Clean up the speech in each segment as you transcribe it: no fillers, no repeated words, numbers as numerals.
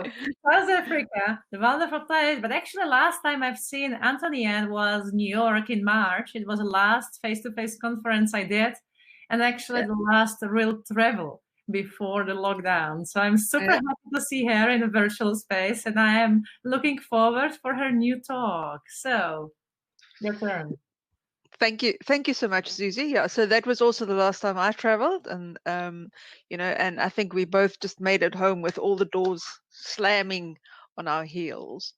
South Africa, the wonderful place. But actually, last time I've seen Antoinette was New York in March. It was the last face-to-face conference I did, and actually the last real travel before the lockdown. So I'm super happy to see her in a virtual space, and I am looking forward for her new talk. So, your turn. Thank you so much, Susie. Yeah, so that was also the last time I traveled, and you know, and I think we both just made it home with all the doors slamming on our heels.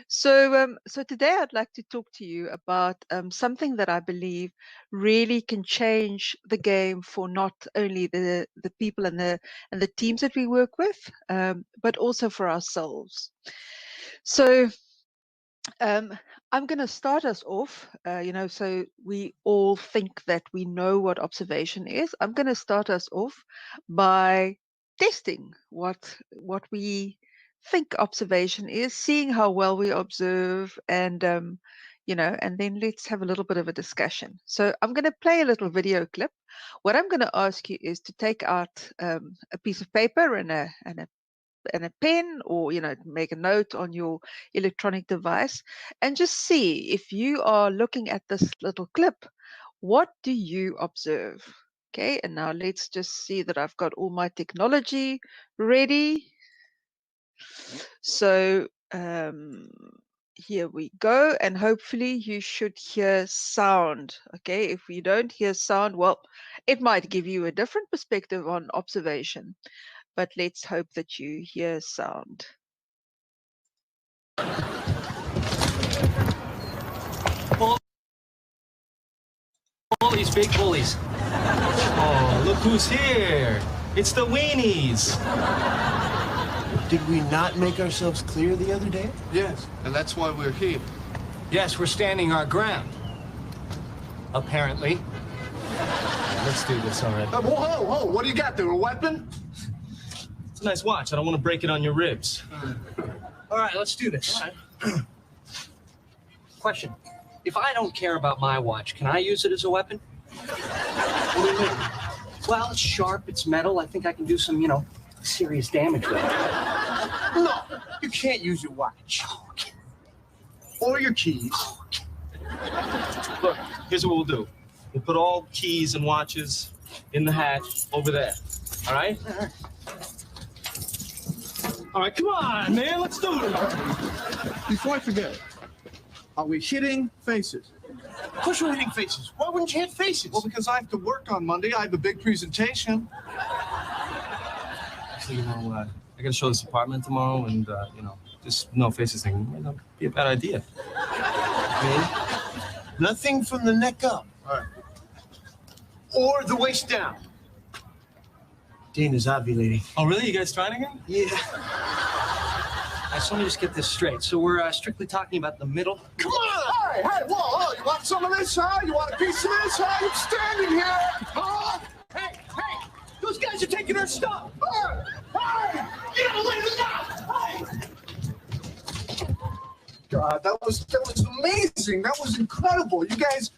So so today I'd like to talk to you about something that I believe really can change the game for not only the people and the teams that we work with, but also for ourselves. So I'm going to start us off, you know, so we all think that we know what observation is. I'm going to start us off by testing what we think observation is, seeing how well we observe, and you know, and then let's have a little bit of a discussion. So I'm going to play a little video clip. What I'm going to ask you is to take out a piece of paper and a pen, or you know, make a note on your electronic device, and just see, if you are looking at this little clip, what do you observe? Okay, and now let's just see that I've got all my technology ready. So here we go, and hopefully you should hear sound. Okay, if you don't hear sound, well, it might give you a different perspective on observation, but let's hope that you hear sound. Bullies, big bullies. Oh, look who's here. It's the weenies. Did we not make ourselves clear the other day? Yes, and that's why we're here. Yes, we're standing our ground. Apparently. Let's do this already. Whoa, what do you got there, a weapon? It's a nice watch. I don't want to break it on your ribs. All right, let's do this. Question. If I don't care about my watch, can I use it as a weapon? What do you mean? Well, it's sharp, it's metal. I think I can do some, you know, serious damage with it. No, you can't use your watch. Or your keys. Look, here's what we'll do. We'll put all keys and watches in the hatch over there. All right? All right, come on, man. Let's do it. Before I forget, are we hitting faces? Of course we're hitting faces. Why wouldn't you hit faces? Well, because I have to work on Monday. I have a big presentation. Actually, you know, I got to show this apartment tomorrow, and, you know, this no faces thing might not be a bad idea. Okay. Nothing from the neck up. All right. Or the waist down. Dana's ovulating. Oh, really? You guys trying again? Yeah. I just want to just get this straight. So we're strictly talking about the middle? Come on! Hey, whoa, you want some of this, huh? You want a piece of this, huh? You're standing here, huh? Hey, those guys are taking our stuff. Hey, get out of the way of the Hey! God, that was amazing. That was incredible. You guys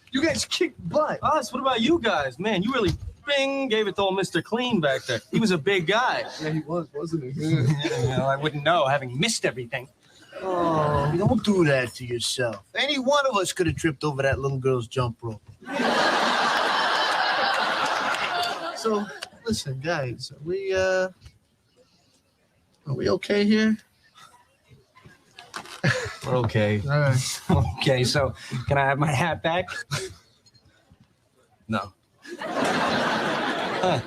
kicked butt. Us? What about you guys? Man, you really gave it to old Mr. Clean back there. He was a big guy. Yeah, he was, wasn't he? You know, I wouldn't know, having missed everything. Oh, don't do that to yourself. Any one of us could have tripped over that little girl's jump rope. So, listen, guys, are we okay here? We're okay. All right. Okay, so can I have my hat back? No. Huh.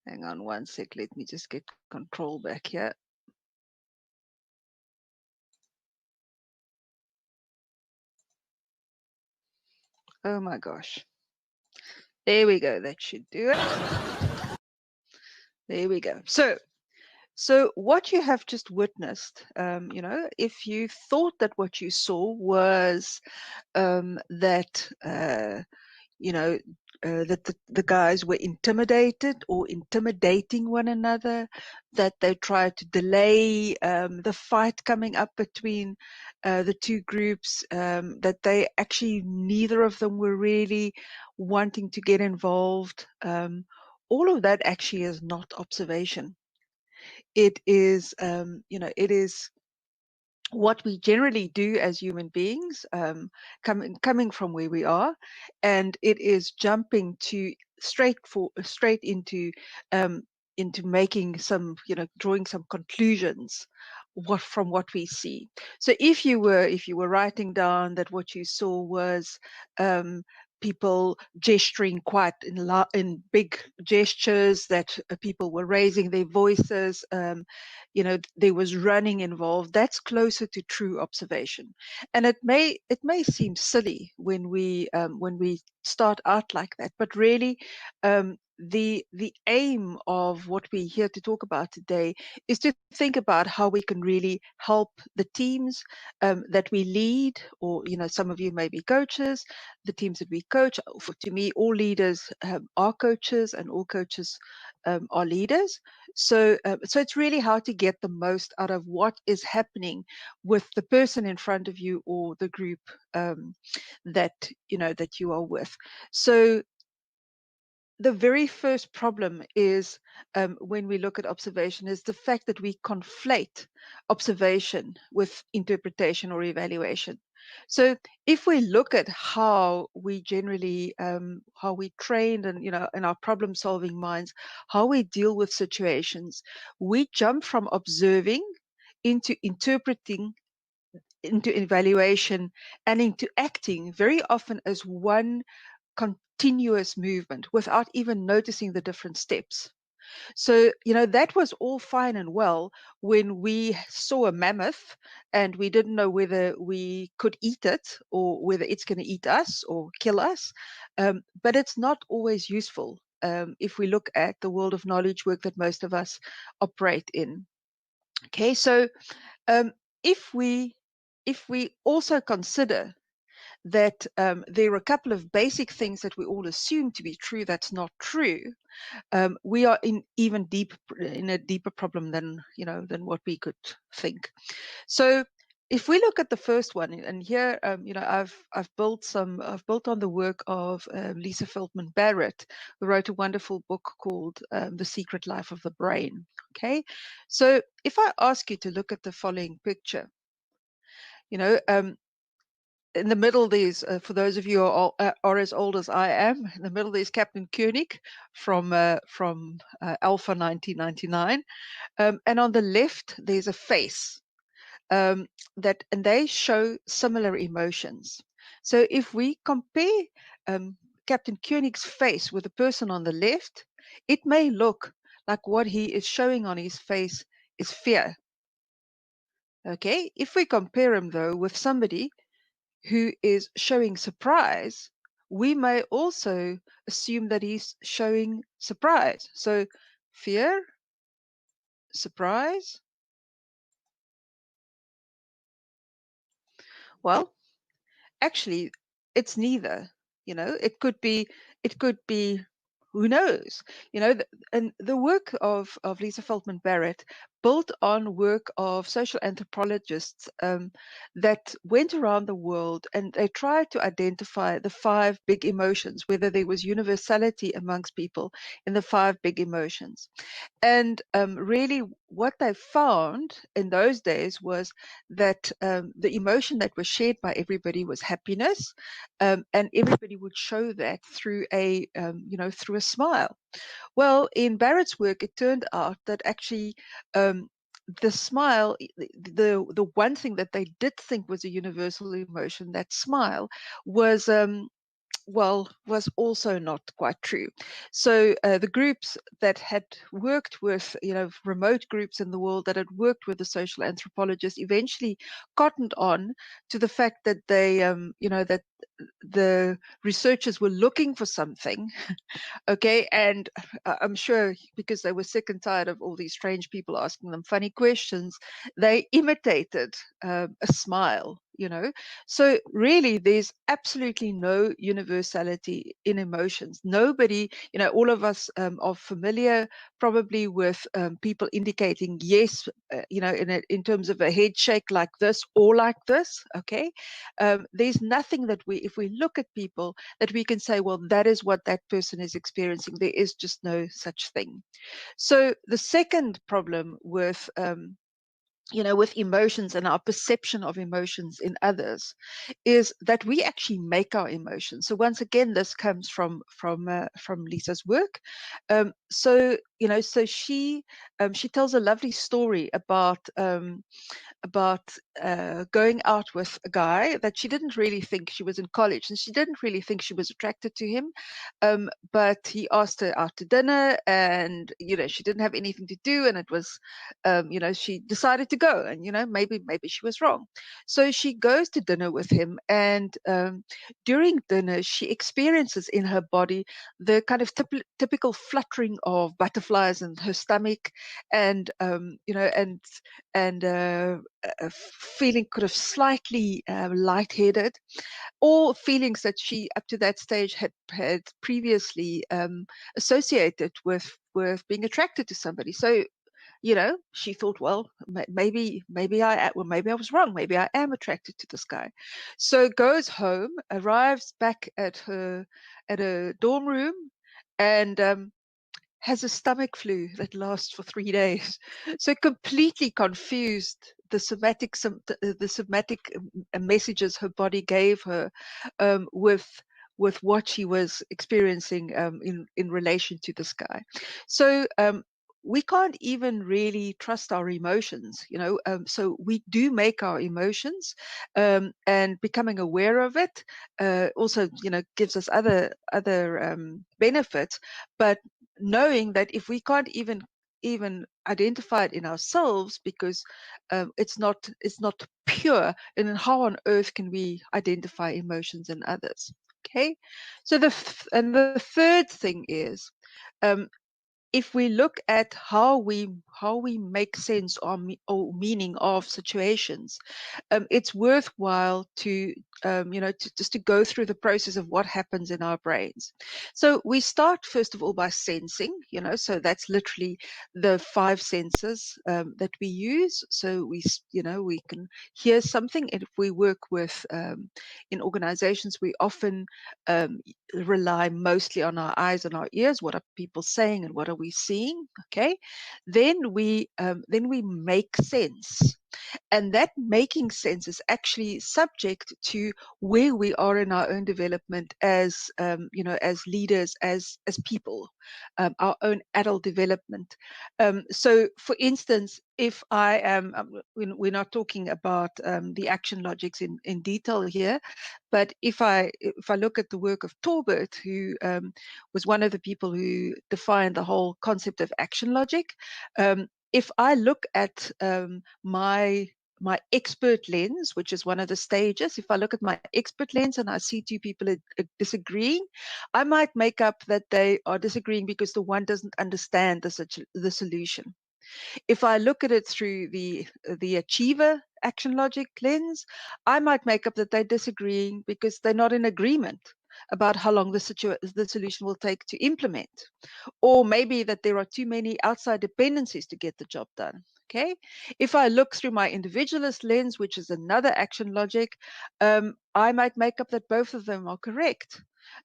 Hang on one sec. Let me just get control back here. Oh my gosh. There we go. That should do it. There we go. So what you have just witnessed, you know, if you thought that what you saw was that that the guys were intimidated or intimidating one another, that they tried to delay the fight coming up between the two groups, that they actually, neither of them were really wanting to get involved. All of that actually is not observation. It is, it is what we generally do as human beings, coming from where we are, and it is jumping to straight into making some, drawing some conclusions from what we see. So if you were writing down that what you saw was people gesturing quite in big gestures, that people were raising their voices, there was running involved, that's closer to true observation. And it may seem silly when we start out like that, but really the aim of what we're here to talk about today is to think about how we can really help the teams that we lead, or some of you may be coaches, the teams that we coach. To me, all leaders are coaches, and all coaches are leaders. So it's really how to get the most out of what is happening with the person in front of you, or the group that you are with. So the very first problem is, when we look at observation, is the fact that we conflate observation with interpretation or evaluation. So if we look at how we generally, how we trained, and in our problem solving minds, how we deal with situations, we jump from observing into interpreting, into evaluation, and into acting very often as one continuous movement without even noticing the different steps. So, that was all fine and well when we saw a mammoth and we didn't know whether we could eat it or whether it's going to eat us or kill us. But it's not always useful if we look at the world of knowledge work that most of us operate in. Okay, so if we also consider that there are a couple of basic things that we all assume to be true that's not true, we are in a deeper problem than what we could think. So if we look at the first one, and here I've built on the work of Lisa Feldman Barrett, who wrote a wonderful book called The Secret Life of the Brain. Okay, so if I ask you to look at the following picture, in the middle, there's, for those of you who are as old as I am, in the middle there's Captain Koenig from Alpha 1999, and on the left there's a face and they show similar emotions. So if we compare Captain Koenig's face with the person on the left, it may look like what he is showing on his face is fear. Okay, if we compare him though with somebody who is showing surprise, we may also assume that he's showing surprise. So fear, surprise. Well, actually, it's neither. It could be, who knows? And the work of Lisa Feldman Barrett built on work of social anthropologists that went around the world, and they tried to identify the 5 big emotions, whether there was universality amongst people in the 5 big emotions. And really what they found in those days was that the emotion that was shared by everybody was happiness, and everybody would show that through a smile. Well, in Barrett's work, it turned out that actually the smile, the one thing that they did think was a universal emotion, that smile, was also not quite true. So the groups that had worked with, remote groups in the world that had worked with the social anthropologists eventually cottoned on to the fact that they, that the researchers were looking for something, okay, and I'm sure because they were sick and tired of all these strange people asking them funny questions, they imitated a smile, you know. So really, there's absolutely no universality in emotions. Nobody, you know, all of us are familiar probably with people indicating yes, you know, in terms of a head shake like this or like this, okay. There's nothing that if we look at people, that we can say, well, that is what that person is experiencing. There is just no such thing. So the second problem with you know, with emotions and our perception of emotions in others, is that we actually make our emotions. So once again, this comes from Lisa's work. So you know, so she tells a lovely story about going out with a guy that she didn't really think. She was in college and she didn't really think she was attracted to him, but he asked her out to dinner, and you know, she didn't have anything to do, and it was you know, she decided to go, and you know, maybe she was wrong. So she goes to dinner with him, and during dinner she experiences in her body the kind of typical fluttering of butterflies in her stomach, and you know, and feeling kind of slightly lightheaded, all feelings that she up to that stage had previously associated with being attracted to somebody. So you know, she thought, well, maybe I was wrong. Maybe I am attracted to this guy. So goes home, arrives back at her dorm room, and has a stomach flu that lasts for 3 days. So completely confused the somatic messages her body gave her with what she was experiencing in relation to this guy. So we can't even really trust our emotions, you know. So we do make our emotions, and becoming aware of it also, you know, gives us other benefits. But knowing that if we can't even identify it in ourselves because it's not pure, and how on earth can we identify emotions in others? Okay, so the third thing is, if we look at how we make sense or meaning of situations, it's worthwhile to you know, just to go through the process of what happens in our brains. So we start first of all by sensing, you know, so that's literally the 5 senses that we use. So you know, we can hear something, and if we work with in organizations, we often rely mostly on our eyes and our ears. What are people saying and what are we seeing? Okay, then we make sense, and that making sense is actually subject to where we are in our own development as you know, as leaders, as people, our own adult development. So for instance, if I am we're not talking about the action logics in detail here, but if I look at the work of Torbert, who was one of the people who defined the whole concept of action logic, if I look at my expert lens, which is one of the stages, if I look at my expert lens and I see 2 people disagreeing, I might make up that they are disagreeing because the one doesn't understand the solution. If I look at it through the achiever action logic lens, I might make up that they're disagreeing because they're not in agreement about how long the solution will take to implement, or maybe that there are too many outside dependencies to get the job done. Okay, if I look through my individualist lens, which is another action logic, I might make up that both of them are correct,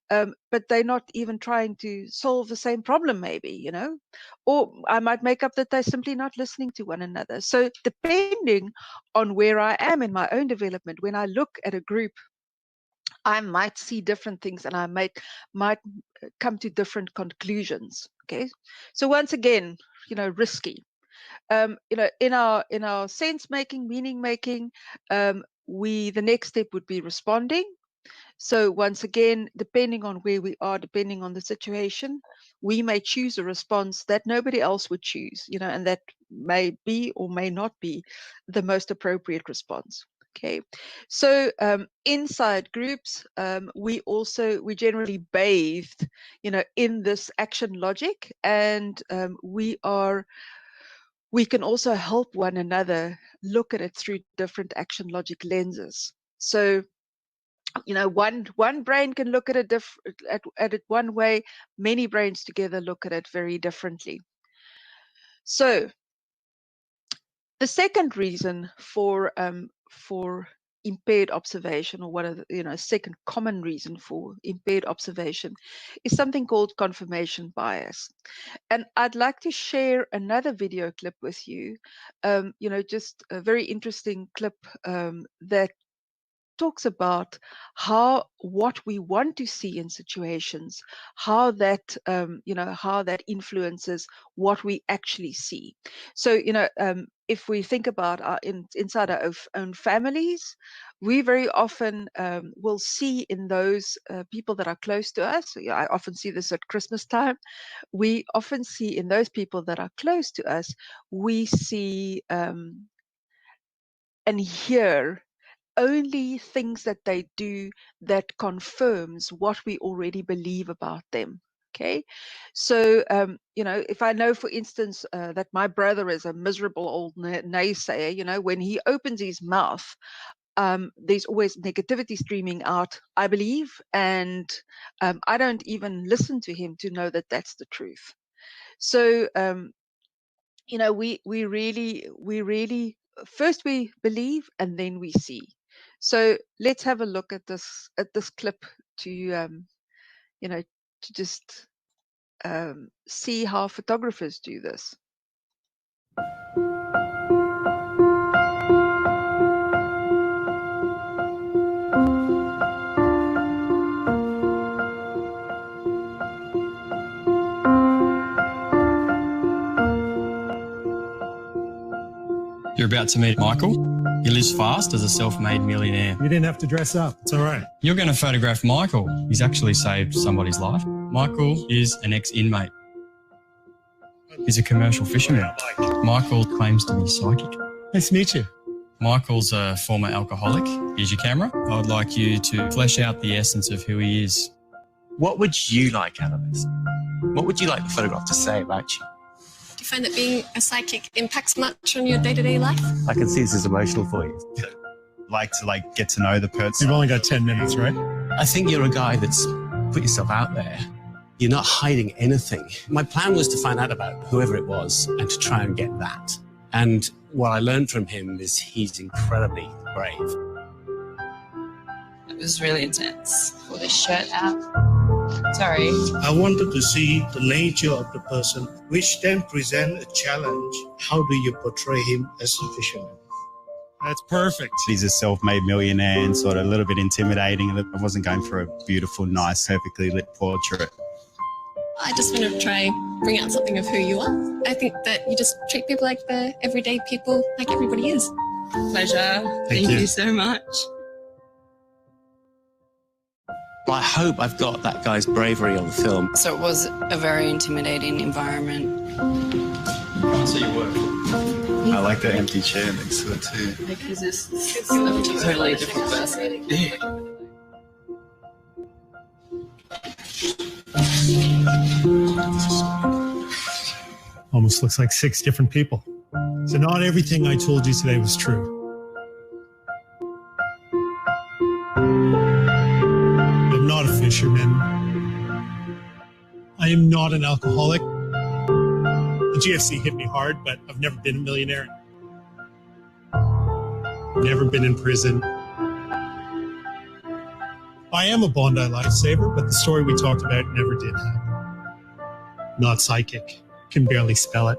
but they're not even trying to solve the same problem, maybe, you know, or I might make up that they're simply not listening to one another. So depending on where I am in my own development, when I look at a group, I might see different things, and I might come to different conclusions. Okay, so once again, you know, risky. You know, in our sense making, meaning making, the next step would be responding. So once again, depending on where we are, depending on the situation, we may choose a response that nobody else would choose, you know, and that may be or may not be the most appropriate response. Okay, so inside groups, we generally bathed, in this action logic, and we can also help one another look at it through different action logic lenses. So, one brain can look at it at it one way. Many brains together look at it very differently. So, the second reason for impaired observation, or one of the second common reason for impaired observation, is something called confirmation bias. And I'd like to share another video clip with you. Just a very interesting clip that talks about what we want to see in situations, how that influences what we actually see. So if we think about inside our own families, we very often will see in those people that are close to us. I often see this at Christmas time. We often see in those people that are close to us, we see and hear only things that they do that confirms what we already believe about them. Okay, so if I know, for instance, that my brother is a miserable old naysayer, when he opens his mouth, there's always negativity streaming out, I believe, and I don't even listen to him to know that that's the truth. So we really first we believe and then we see. So let's have a look at this clip to to just see how photographers do this. You're about to meet Michael. He lives fast as a self-made millionaire. You didn't have to dress up. It's all right. You're going to photograph Michael. He's actually saved somebody's life. Michael is an ex-inmate. He's a commercial fisherman. Michael claims to be psychic. Nice to meet you. Michael's a former alcoholic. Here's your camera. I'd like you to flesh out the essence of who he is. What would you like out of this? What would you like the photograph to say about you? Do you find that being a psychic impacts much on your day-to-day life? I can see this is emotional for you. Like to get to know the person. You've only got 10 minutes, right? I think you're a guy that's put yourself out there. You're not hiding anything. My plan was to find out about whoever it was and to try and get that. And what I learned from him is he's incredibly brave. It was really intense. Pull this shirt out. Sorry. I wanted to see the nature of the person, which then present a challenge. How do you portray him as a fisherman? That's perfect. He's a self-made millionaire and sort of a little bit intimidating. I wasn't going for a beautiful, nice, perfectly lit portrait. I just want to try bring out something of who you are. I think that you just treat people like the everyday people, like everybody is. Pleasure. Thank you so much. I hope I've got that guy's bravery on film. So it was a very intimidating environment. So you work. I like the empty chair next to it too. Because this is a totally different person. Yeah. Almost looks like 6 different people. So not everything I told you today was true. I'm not a fisherman. I am not an alcoholic. The GFC hit me hard, but I've never been a millionaire. Never been in prison. I am a Bondi lifesaver, but the story we talked about never did happen. Not psychic. Can barely spell it.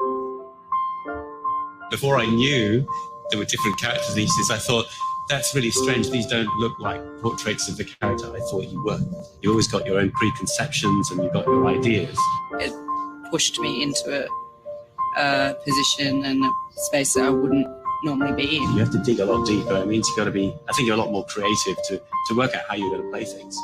Before I knew there were different characters, I thought, that's really strange. These don't look like portraits of the character I thought you were. You always got your own preconceptions and you've got your ideas. It pushed me into a position and a space that I wouldn't normally be in. You have to dig a lot deeper. It means you've got to be, I think you're a lot more creative to work out how you're going to play things.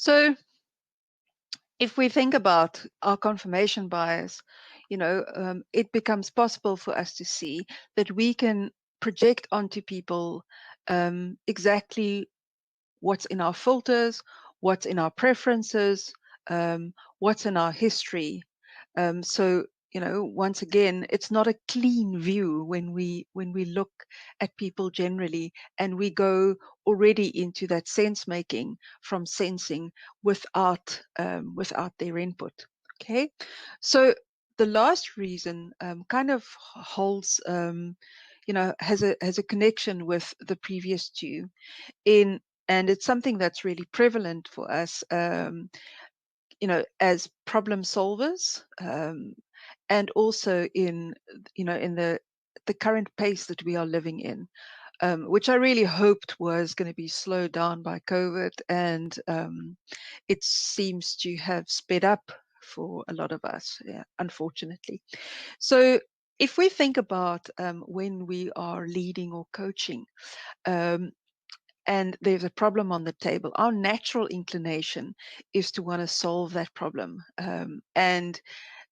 So if we think about our confirmation bias, it becomes possible for us to see that we can project onto people exactly what's in our filters, what's in our preferences, what's in our history. So, once again, it's not a clean view when we look at people generally, and we go already into that sense making from sensing without their input. Okay, so the last reason kind of holds has a connection with the previous two and it's something that's really prevalent for us as problem solvers, and also in the current pace that we are living in, which I really hoped was going to be slowed down by COVID, and it seems to have sped up for a lot of us, unfortunately. So if we think about when we are leading or coaching, and there's a problem on the table, our natural inclination is to want to solve that problem. And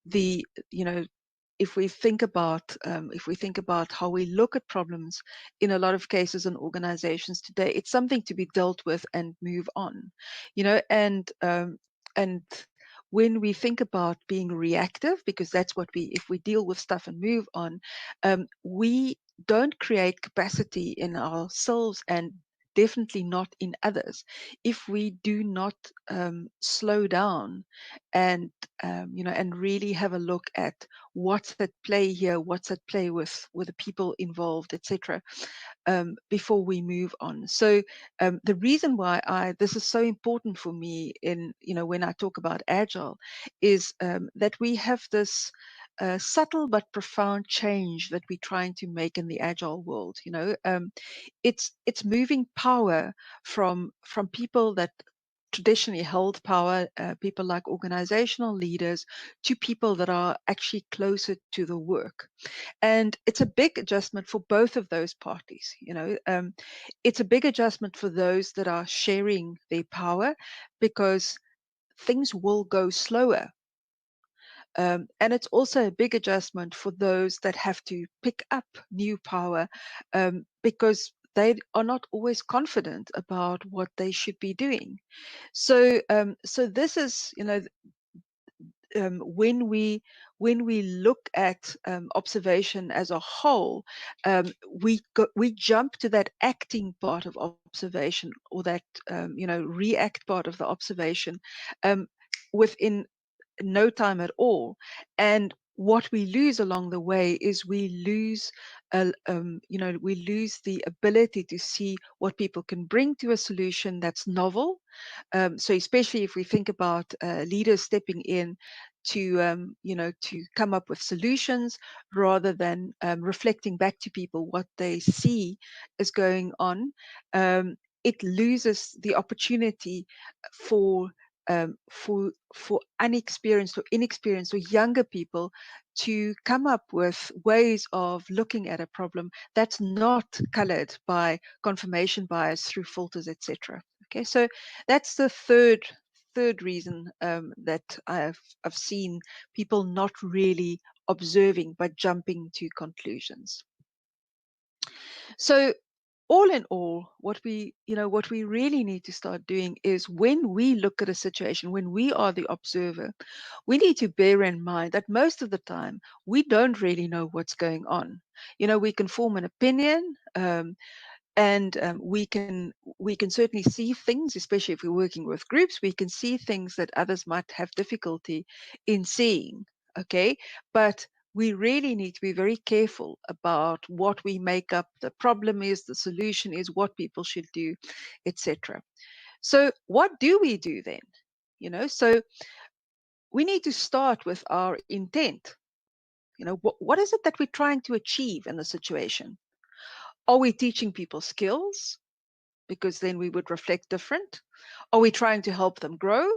if we think about how we look at problems in a lot of cases in organizations today, it's something to be dealt with and move on. And when we think about being reactive, because that's what if we deal with stuff and move on, we don't create capacity in ourselves and definitely not in others if we do not slow down and and really have a look at what's at play here, what's at play with the people involved, etc., before we move on. So the reason why this is so important for me in when I talk about agile is that we have this subtle but profound change that we're trying to make in the agile world. It's moving power from people that traditionally held power, people like organizational leaders, to people that are actually closer to the work. And it's a big adjustment for both of those parties. It's a big adjustment for those that are sharing their power, because things will go slower. And it's also a big adjustment for those that have to pick up new power, because they are not always confident about what they should be doing. So, so this is, when we look at observation as a whole, we jump to that acting part of observation, or that react part of the observation, within no time at all. And what we lose along the way is we lose the ability to see what people can bring to a solution that's novel. So especially if we think about leaders stepping in to to come up with solutions, rather than reflecting back to people what they see is going on, it loses the opportunity for unexperienced or inexperienced or younger people to come up with ways of looking at a problem that's not colored by confirmation bias through filters, etc. Okay, so that's the third reason that I've seen people not really observing but jumping to conclusions. So all in all, what we really need to start doing is, when we look at a situation, when we are the observer, we need to bear in mind that most of the time we don't really know what's going on. We can form an opinion, and we can certainly see things, especially if we're working with groups. We can see things that others might have difficulty in seeing. Okay, but we really need to be very careful about what we make up the problem is, the solution is, what people should do, etc. So what do we do then? So we need to start with our intent. What is it that we're trying to achieve in the situation? Are we teaching people skills? Because then we would reflect different. Are we trying to help them grow?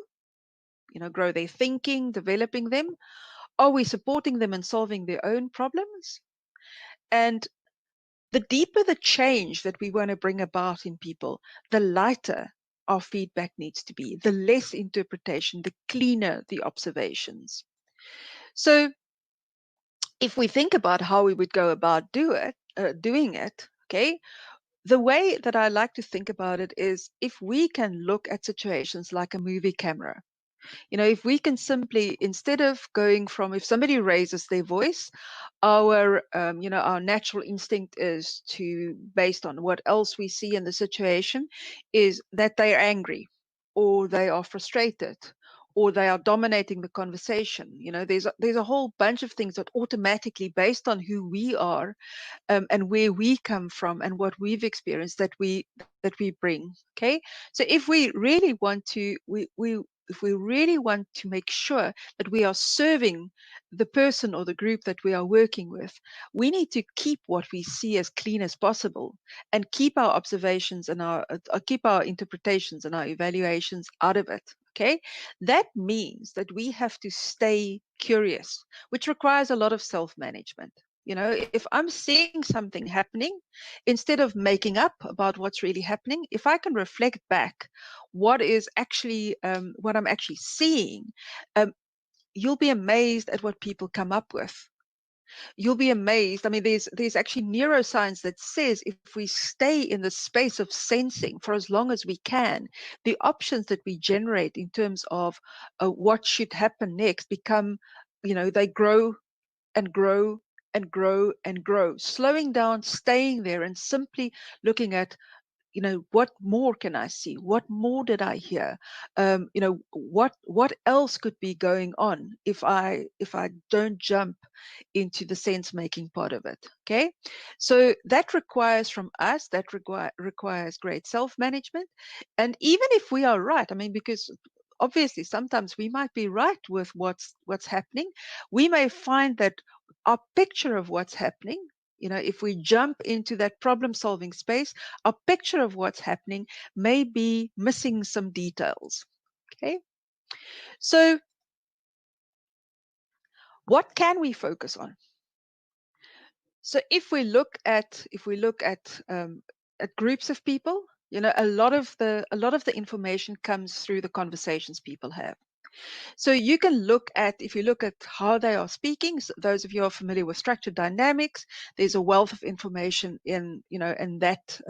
Grow their thinking, developing them? Are we supporting them in solving their own problems? And the deeper the change that we want to bring about in people, the lighter our feedback needs to be. The less interpretation, the cleaner the observations. So if we think about how we would go about doing it, okay, the way that I like to think about it is if we can look at situations like a movie camera. You know, if we can simply, instead of going from, if somebody raises their voice, our, our natural instinct is to, based on what else we see in the situation, is that they are angry, or they are frustrated, or they are dominating the conversation. You know, there's a whole bunch of things that automatically, based on who we are, and where we come from and what we've experienced, that we bring. Okay, so if we really want to, if we really want to make sure that we are serving the person or the group that we are working with, we need to keep what we see as clean as possible, and keep our observations and keep our interpretations and our evaluations out of it. Okay, that means that we have to stay curious, which requires a lot of self-management. You know, if I'm seeing something happening, instead of making up about what's really happening, if I can reflect back what is actually, what I'm actually seeing, you'll be amazed at what people come up with. You'll be amazed. I mean, there's actually neuroscience that says if we stay in the space of sensing for as long as we can, the options that we generate in terms of what should happen next become, they grow and grow and grow and grow. Slowing down, staying there, and simply looking at, what more can I see? What more did I hear? What else could be going on if I don't jump into the sense making part of it? Okay, so that requires from us, that requires great self-management. And even if we are right, I mean, because obviously sometimes we might be right with what's happening, we may find that our picture of what's happening, if we jump into that problem solving space, our picture of what's happening may be missing some details. Okay, so what can we focus on? So if we look at groups of people, a lot of the information comes through the conversations people have. So you can look at, if you look at how they are speaking, so those of you who are familiar with structured dynamics, there's a wealth of information in that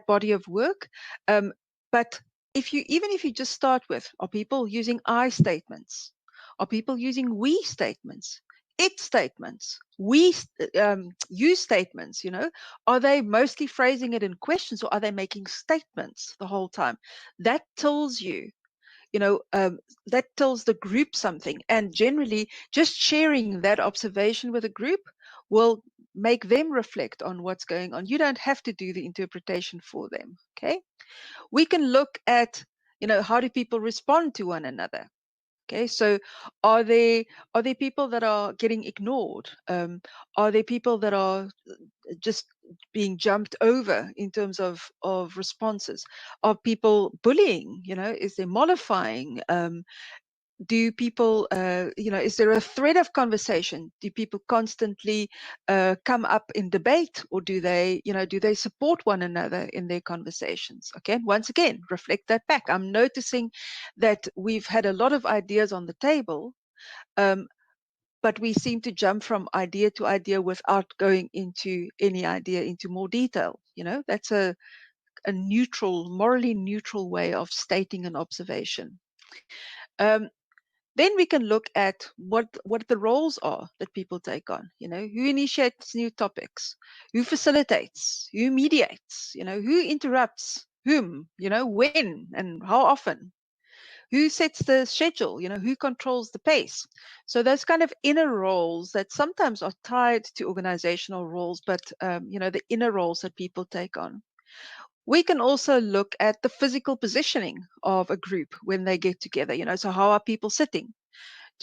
body of work. But even if you just start with, are people using I statements? Are people using we statements? It statements, we you statements, are they mostly phrasing it in questions, or are they making statements the whole time? That tells you, that tells the group something. And generally, just sharing that observation with a group will make them reflect on what's going on. You don't have to do the interpretation for them. Okay, we can look at, how do people respond to one another? Okay, so are there people that are getting ignored? Are there people that are just being jumped over in terms of responses? Are people bullying? Is there mollifying? Do people, is there a thread of conversation? Do people constantly come up in debate, or do they support one another in their conversations? Okay, once again, reflect that back. I'm noticing that we've had a lot of ideas on the table, but we seem to jump from idea to idea without going into any idea into more detail. That's a neutral, morally neutral way of stating an observation. Then we can look at what the roles are that people take on. Who initiates new topics, who facilitates, who mediates, who interrupts whom, when and how often, who sets the schedule, who controls the pace. So those kind of inner roles that sometimes are tied to organizational roles, but the inner roles that people take on. We can also look at the physical positioning of a group when they get together. So how are people sitting?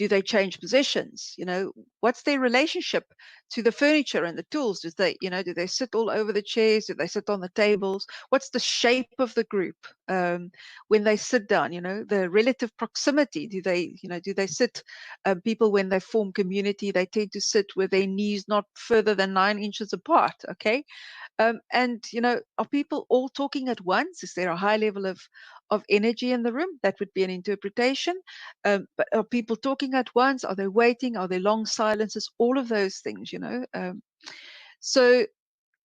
Do they change positions? You know, what's their relationship to the furniture and the tools? Do they, you know, do they sit all over the chairs? Do they sit on the tables? What's the shape of the group when they sit down? You know, the relative proximity. Do they, you know, do they sit? People, when they form community, they tend to sit with their knees not further than 9 inches apart. Okay. And, you know, are people all talking at once? Is there a high level of energy in the room? That would be an interpretation. But are people talking at once? Are they waiting? Are there long silences? All of those things, you know. So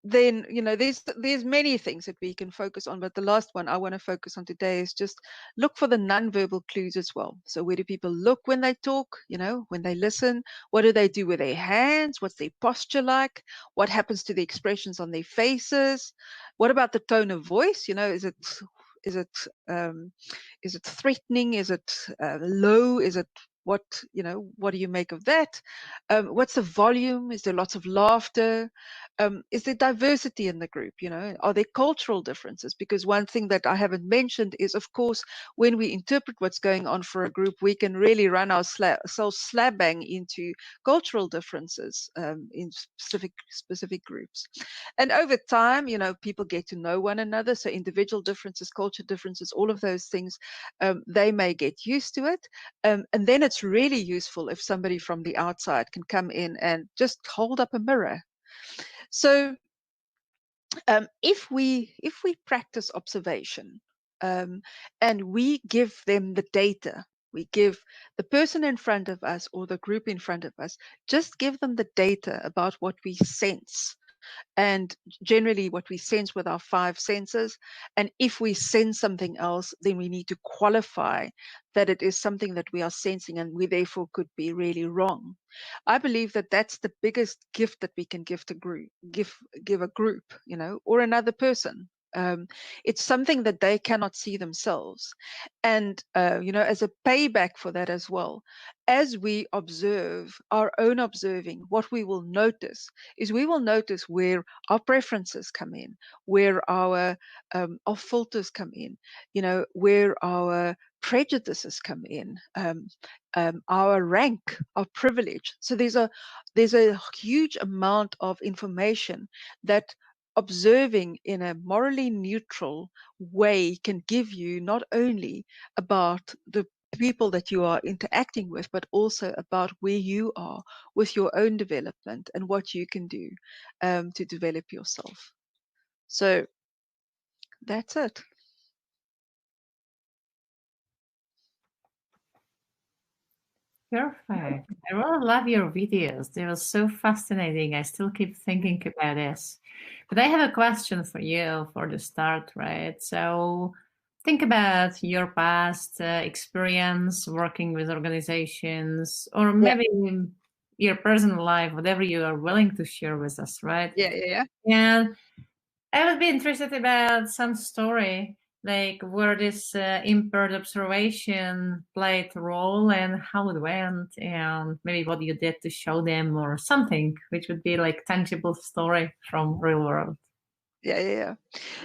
then, you know, there's many things that we can focus on, but the last one I want to focus on today is just look for the nonverbal clues as well. So where do people look when they talk, you know, when they listen? What do they do with their hands? What's their posture like? What happens to the expressions on their faces? What about the tone of voice? You know, is it threatening? Is it low? Is it what, you know, what do you make of that? What's the volume? Is there lots of laughter? Is there diversity in the group? You know, are there cultural differences? Because one thing that I haven't mentioned is, of course, when we interpret what's going on for a group, we can really run ourselves slab bang into cultural differences in specific groups. And over time, you know, people get to know one another. So individual differences, culture differences, all of those things, they may get used to it. And then it's really useful if somebody from the outside can come in and just hold up a mirror. So if we practice observation and we give them the data, we give the person in front of us or the group in front of us, just give them the data about what we sense. And generally what we sense with our 5 senses. And if we sense something else, then we need to qualify that it is something that we are sensing and we therefore could be really wrong. I believe that that's the biggest gift that we can give to group, give a group, you know, or another person. It's something that they cannot see themselves. And, you know, as a payback for that as well, as we observe our own observing, what we will notice is we will notice where our preferences come in, where our filters come in, you know, where our prejudices come in, our rank, our privilege. So there's a huge amount of information that observing in a morally neutral way can give you, not only about the people that you are interacting with, but also about where you are with your own development and what you can do to develop yourself. So that's it. Perfect. I really love your videos. They were so fascinating. I still keep thinking about this. But I have a question for you for the start, right? So think about your past experience working with organizations, or maybe your personal life, whatever you are willing to share with us, right? Yeah. And I would be interested about some story, like where this impaired observation played a role and how it went, and maybe what you did to show them or something, which would be like tangible story from real world. Yeah.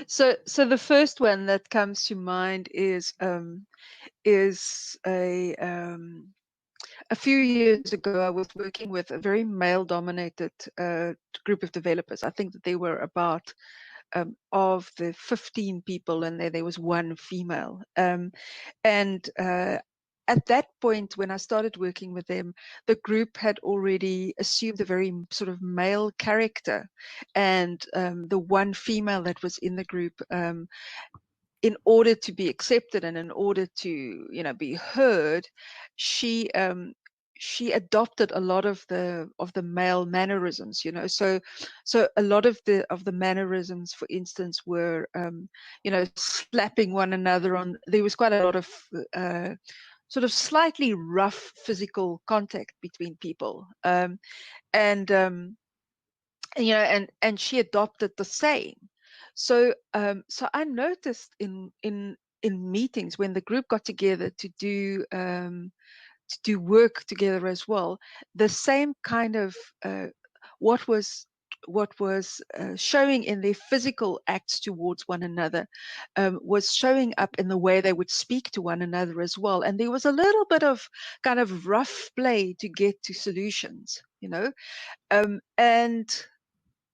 So the first one that comes to mind is a few years ago, I was working with a very male-dominated group of developers. I think that they were about of the 15 people, and there was 1 female. At that point, when I started working with them, the group had already assumed a very sort of male character, and the 1 female that was in the group, in order to be accepted and in order to, you know, be heard, she adopted a lot of the male mannerisms, you know. So a lot of the mannerisms, for instance, were you know, slapping one another on. There was quite a lot of sort of slightly rough physical contact between people, and you know, and she adopted the same. So so I noticed in meetings when the group got together to do work together as well, the same kind of what was showing in their physical acts towards one another was showing up in the way they would speak to one another as well. And there was a little bit of kind of rough play to get to solutions, you know. And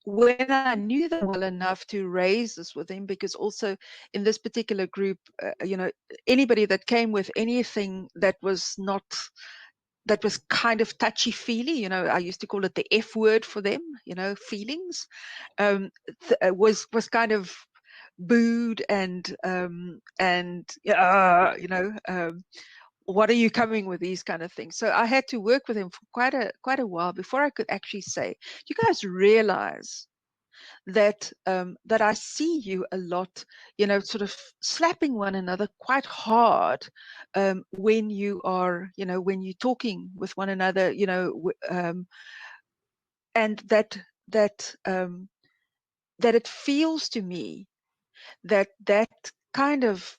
when I knew them well enough to raise this with him, because also in this particular group, you know, anybody that came with anything that was not, that was kind of touchy-feely, you know, I used to call it the F word for them, you know, feelings, was kind of booed and you know, what are you coming with, these kind of things. So I had to work with him for quite a while before I could actually say, you guys realize that that I see you a lot, you know, sort of slapping one another quite hard when you are, you know, when you're talking with one another, you know, and that it feels to me that kind of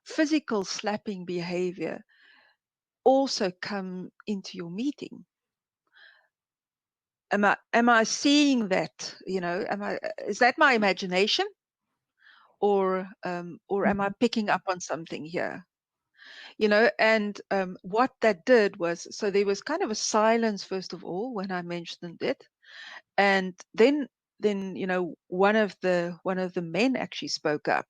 physical slapping behavior also come into your meeting. Am I seeing that, you know, is that my imagination, or am I picking up on something here, you know? And what that did was, so there was kind of a silence first of all when I mentioned it, and then you know, one of the men actually spoke up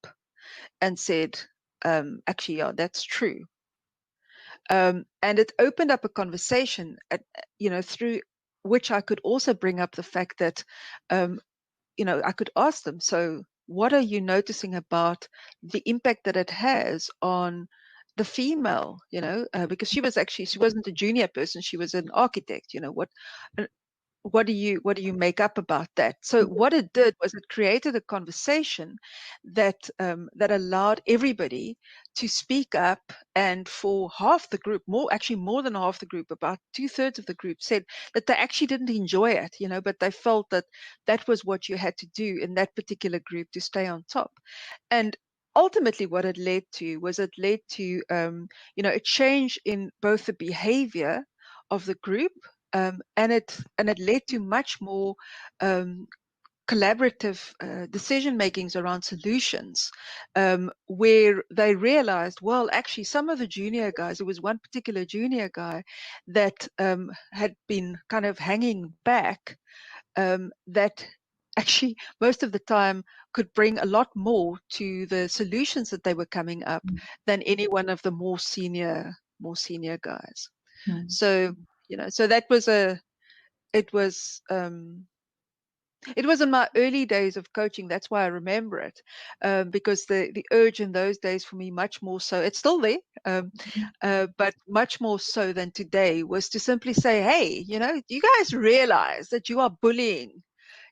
and said, actually, yeah, that's true. And it opened up a conversation, you know, through which I could also bring up the fact that, you know, I could ask them, so what are you noticing about the impact that it has on the female, you know, because she wasn't a junior person, she was an architect, you know, what do you make up about that? So what it did was it created a conversation that that allowed everybody to speak up, and for half the group, more than half the group, about 2/3 of the group said that they actually didn't enjoy it, you know, but they felt that that was what you had to do in that particular group to stay on top. And ultimately what it led to was you know, a change in both the behavior of the group, and it led to much more collaborative decision makings around solutions, where they realized, well, actually some of the junior guys, there was one particular junior guy that had been kind of hanging back, that actually most of the time could bring a lot more to the solutions that they were coming up than any one of the more senior guys. So, you know, so that was it was in my early days of coaching. That's why I remember it, because the urge in those days for me, much more so, it's still there, but much more so than today, was to simply say, hey, you know, you guys realize that you are bullying,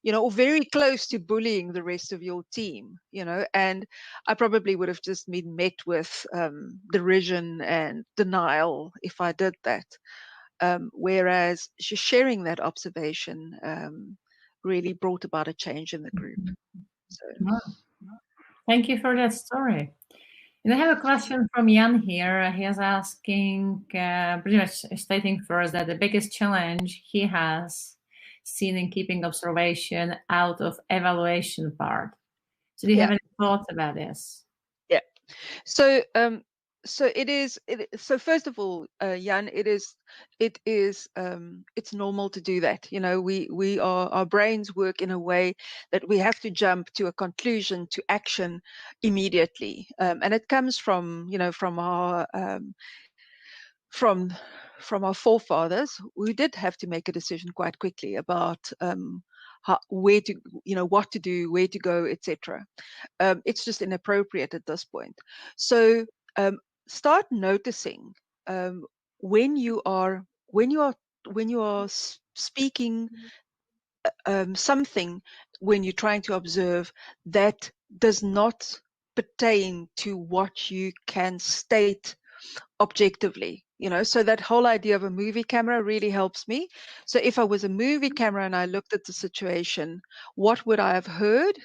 you know, or very close to bullying the rest of your team, you know. And I probably would have just been met with derision and denial if I did that. Whereas sharing that observation really brought about a change in the group. So, thank you for that story. And I have a question from Jan here. He is asking, pretty much stating first that the biggest challenge he has seen in keeping observation out of evaluation part. So do you have any thoughts about this? Yeah. So so so first of all, Jan, it's normal to do that. You know, our brains work in a way that we have to jump to a conclusion, to action immediately, and it comes from, you know, from our forefathers who did have to make a decision quite quickly about where to, you know, what to do, where to go, etc. It's just inappropriate at this point. So start noticing when you are speaking something, when you're trying to observe, that does not pertain to what you can state objectively, you know. So that whole idea of a movie camera really helps me. So if I was a movie camera and I looked at the situation, what would I have heard?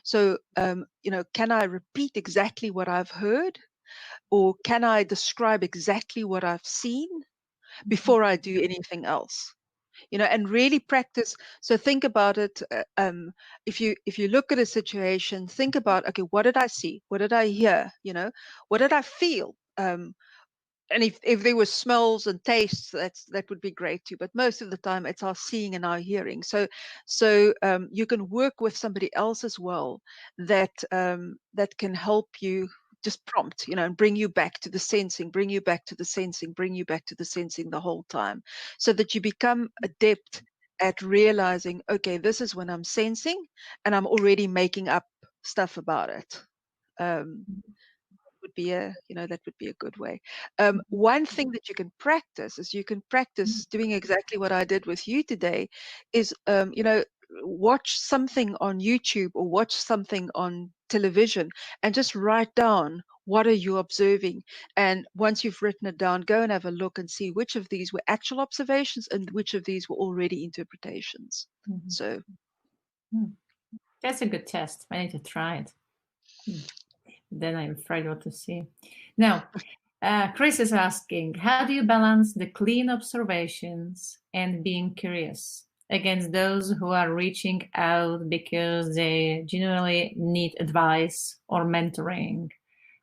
So you know, can I repeat exactly what I've heard, or can I describe exactly what I've seen before I do anything else? and really practice. So think about it. If you look at a situation, think about, okay, what did I see? What did I hear? What did I feel? And if there were smells and tastes, that would be great too. But most of the time, it's our seeing and our hearing. So you can work with somebody else as well that can help you just prompt, and bring you back to the sensing, bring you back to the sensing, bring you back to the sensing the whole time, so that you become adept at realizing, okay, this is when I'm sensing, and I'm already making up stuff about it. Would be that would be a good way. One thing that you can practice is doing exactly what I did with you today, is watch something on YouTube or watch something on television and just write down, what are you observing? And once you've written it down, go and have a look and see which of these were actual observations and which of these were already interpretations. So that's a good test. I need to try it. Then I'm afraid what to see. Now, Chris is asking, how do you balance the clean observations and being curious against those who are reaching out because they genuinely need advice or mentoring?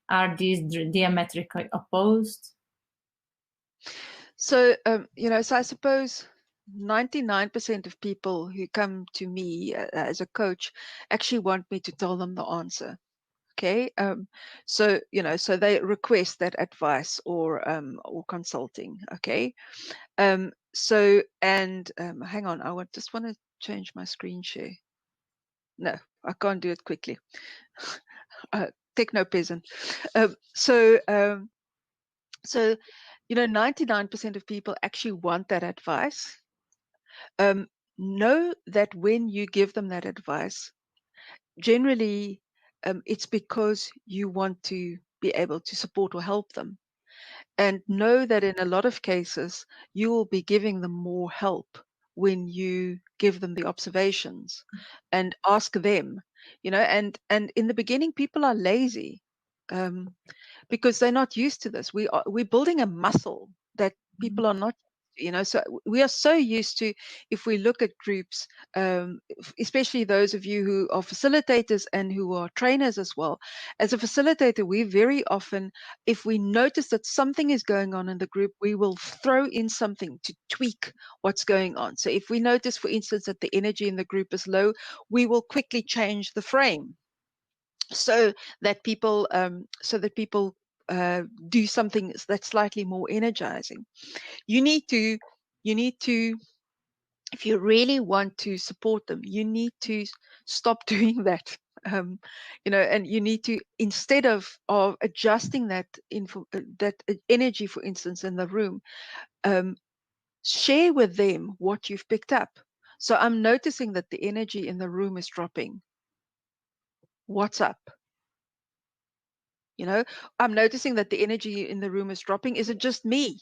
Are these diametrically opposed? So, so I suppose 99% of people who come to me as a coach actually want me to tell them the answer. Okay, so they request that advice or consulting. Okay, so hang on, I just want to change my screen share. No, I can't do it quickly. Techno peasant. So 99% of people actually want that advice. Know that when you give them that advice, generally it's because you want to be able to support or help them. And know that in a lot of cases, you will be giving them more help when you give them the observations and ask them, and in the beginning, people are lazy because they're not used to this. We're building a muscle that people are not, so we are so used to, if we look at groups, especially those of you who are facilitators and who are trainers as well. As a facilitator, we very often, if we notice that something is going on in the group, we will throw in something to tweak what's going on. So if we notice, for instance, that the energy in the group is low, we will quickly change the frame so that people do something that's slightly more energizing. You need to, if you really want to support them, you need to stop doing that. And you need to, instead of adjusting that energy, for instance, in the room, share with them what you've picked up. So I'm noticing that the energy in the room is dropping. What's up? I'm noticing that the energy in the room is dropping. Is it just me?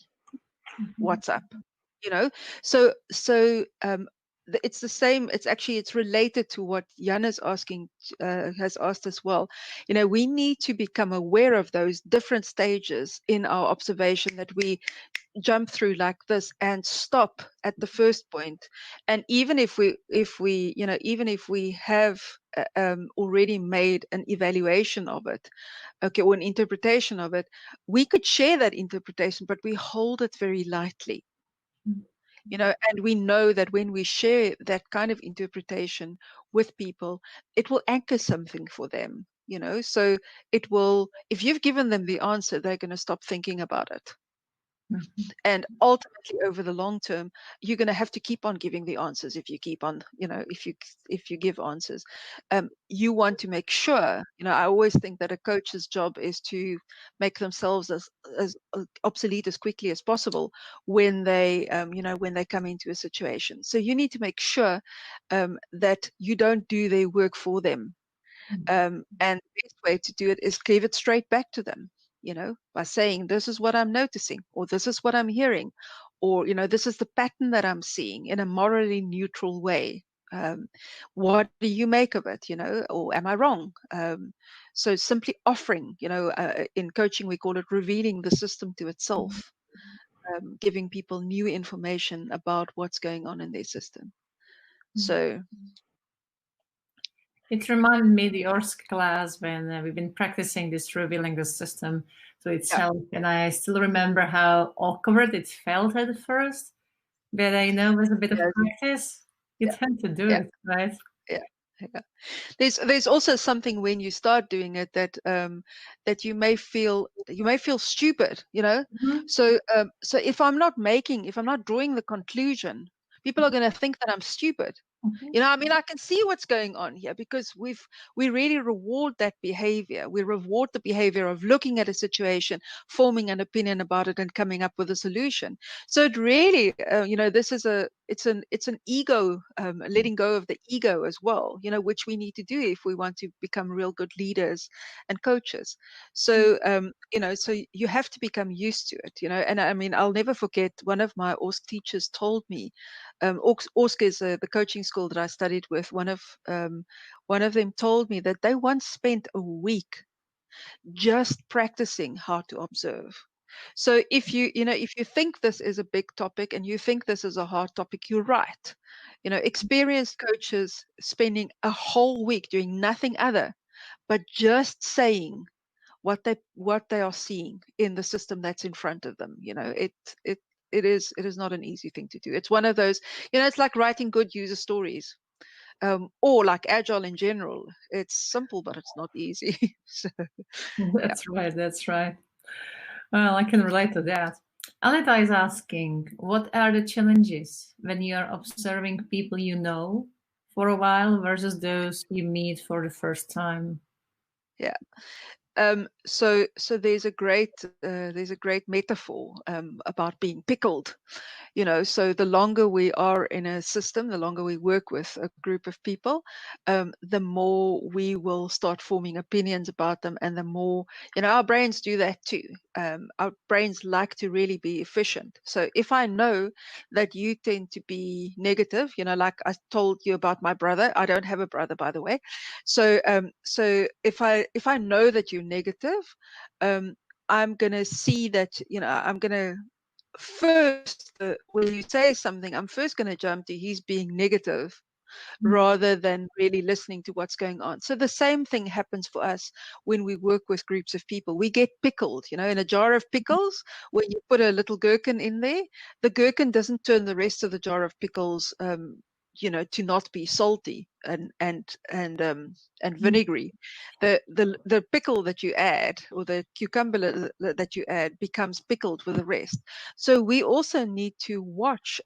What's up? So it's the same. It's related to what Jan is asking, has asked as well. We need to become aware of those different stages in our observation that we jump through like this and stop at the first point. And even if we have already made an evaluation of it, okay, or an interpretation of it, we could share that interpretation, but we hold it very lightly. And we know that when we share that kind of interpretation with people, it will anchor something for them, so it will, if you've given them the answer, they're going to stop thinking about it. And ultimately, over the long term, you're going to have to keep on giving the answers. If you keep on, if you give answers, you want to make sure. I always think that a coach's job is to make themselves as obsolete as quickly as possible when they, when they come into a situation. So you need to make sure that you don't do their work for them. And the best way to do it is give it straight back to them. By saying, this is what I'm noticing, or this is what I'm hearing, or, this is the pattern that I'm seeing, in a morally neutral way. What do you make of it, or am I wrong? So simply offering, in coaching, we call it revealing the system to itself. giving people new information about what's going on in their system. So it reminded me the ORSC class when we've been practicing this revealing the system to itself, and I still remember how awkward it felt at first. But I know with a bit of practice, you tend to do it, right? Yeah. There's also something when you start doing it that that you may feel stupid, you know. So if I'm not drawing the conclusion, people are going to think that I'm stupid. You know, I mean, I can see what's going on here because we really reward that behavior. We reward the behavior of looking at a situation, forming an opinion about it, and coming up with a solution. So it really, you know, it's an ego, letting go of the ego as well, you know, which we need to do if we want to become real good leaders and coaches. So, you know, so you have to become used to it, you know. And I mean, I'll never forget, one of my ORSC teachers told me, ORSC is the coaching school that I studied with. One of them told me that they once spent a week just practicing how to observe. So if you think this is a big topic and you think this is a hard topic, you're right. You know, experienced coaches spending a whole week doing nothing other but just saying what they are seeing in the system that's in front of them. You know, it is not an easy thing to do. It's one of those, you know, it's like writing good user stories, or like Agile in general. It's simple, but it's not easy. So, that's right. That's right. Well, I can relate to that. Aneta is asking, what are the challenges when you are observing people you know for a while versus those you meet for the first time? Yeah. So there's a great metaphor about being pickled. You know, so the longer we are in a system, the longer we work with a group of people, the more we will start forming opinions about them, and the more, you know, our brains do that too. Our brains like to really be efficient. So if I know that you tend to be negative, you know, like I told you about my brother, I don't have a brother, by the way. So if I know that you're negative, I'm going to see that, you know, I'm going to first, when you say something, I'm first going to jump to he's being negative rather than really listening to what's going on. So the same thing happens for us when we work with groups of people. We get pickled, you know, in a jar of pickles. When you put a little gherkin in there, the gherkin doesn't turn the rest of the jar of pickles, you know, to not be salty and vinegary. The pickle that you add, or the cucumber that you add, becomes pickled with the rest. So we also need to watch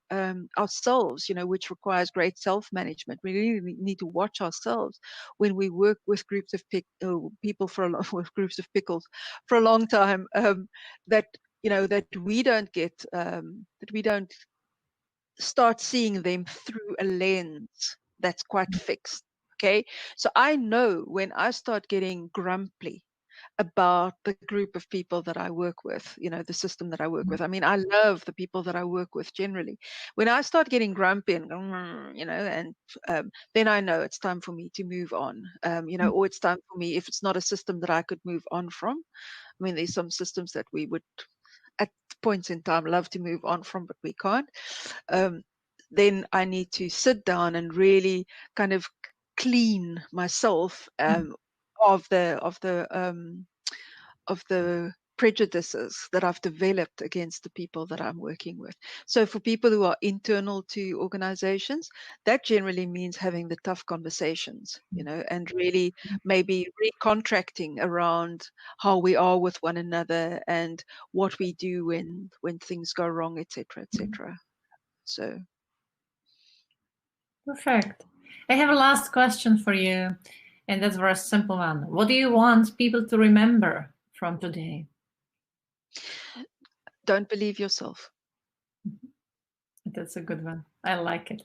ourselves, you know, which requires great self-management. We really need to watch ourselves when we work with groups of people with groups of pickles for a long time. That, you know, that we don't start seeing them through a lens that's quite fixed. Okay, so I know when I start getting grumpy about the group of people that I work with, you know, the system that I work with. I mean, I love the people that I work with generally. When I start getting grumpy and, you know, and then I know it's time for me to move on, you know, or it's time for me, if it's not a system that I could move on from. I mean, there's some systems that we would, at points in time, love to move on from, but we can't. Then I need to sit down and really kind of clean myself of the prejudices that I've developed against the people that I'm working with. So for people who are internal to organizations, that generally means having the tough conversations, you know, and really maybe recontracting around how we are with one another and what we do when things go wrong, etc., etc. So. Perfect. I have a last question for you, and that's a very simple one. What do you want people to remember from today? Don't believe yourself. That's a good one. I like it.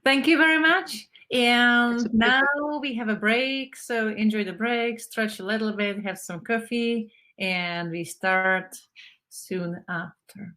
Thank you very much. And now we have a break, so enjoy the break, stretch a little bit, have some coffee, and we start soon after.